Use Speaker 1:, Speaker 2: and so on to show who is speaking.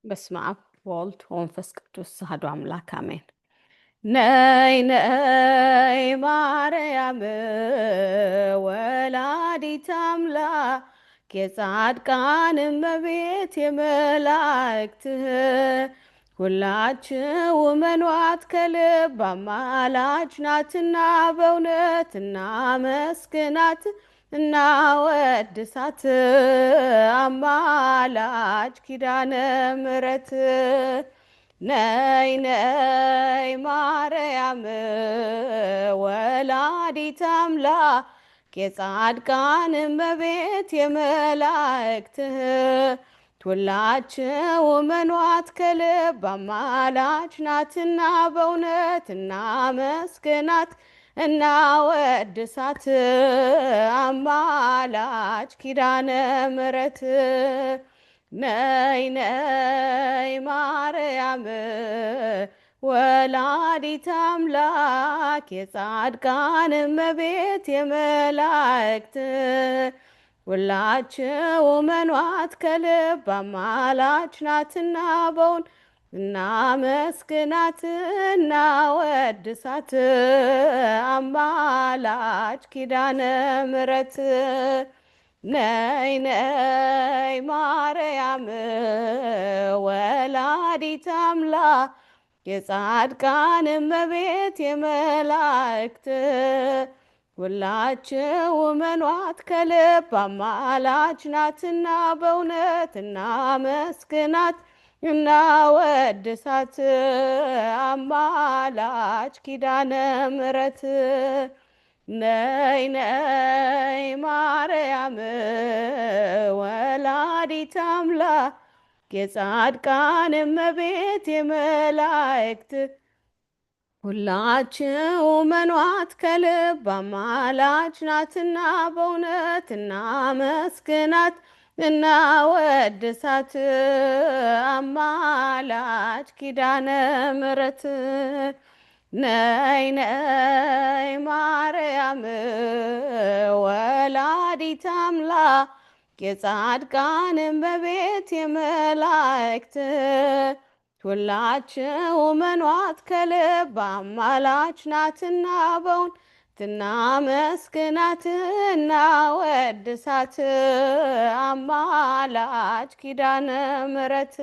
Speaker 1: በስመ አብ ወወልድ ወመንፈስ ቅዱስ አሐዱ አምላክ አሜን። ነይ ነይ ማርያም ወላዲተ አምላክ የጻድቃን እመቤት የመላእክት ሁላችሁ እመኗት ከልብ አማላጅ ናትና በእውነት እናመስግናት እናወድሳት አማላጅ ኪዳነ ምሕረት ነይ ነይ ማርያም ወላዲተ አምላክ የጻድቃን እመቤት የመላእክት ሁላችሁ እመኗት ከልብ አማላጅ ናትና በእውነት እናመስግናት እናወድሳት አማላጅ ኪዳነ ምሕረት ነይ ነይ ማርያም ወላዲተ አምላክ የጻድቃን እመቤት የመላእክት ሁላችሁ እመኗት ከልብ አማላጅ ናትና በእውነት እናመስግናት እናወድሳት አማላጅ ኪዳነ ምሕረት ነይ ነይ ማርያም ወላዲተ አምላክ የጻድቃን እመቤት የመላእክት ሁላችሁ እመኗት ከልብ አማላጅ ናትና በእውነት እናመስግናት እናወድሳት አማላጅ ኪዳነ ምሕረት ነይ ነይ ማርያም ወላዲተ አምላክ የጻድቃን እመቤት የመላእክት ሁላችሁ እመኗት ከልብ አማላጅ ናትና በእውነት እናመስግናት እናወድሳት አማላጅ ኪዳነ ምሕረት ነይ ነይ ማርያም ወላዲተ አምላክ የጻድቃን እመቤት የመላእክት ሁላችሁ እመኗት ከልብ አማላጅ ናትና በእውነት እናመስግናት እናወድሳት አማላጅ ኪዳነ ምሕረት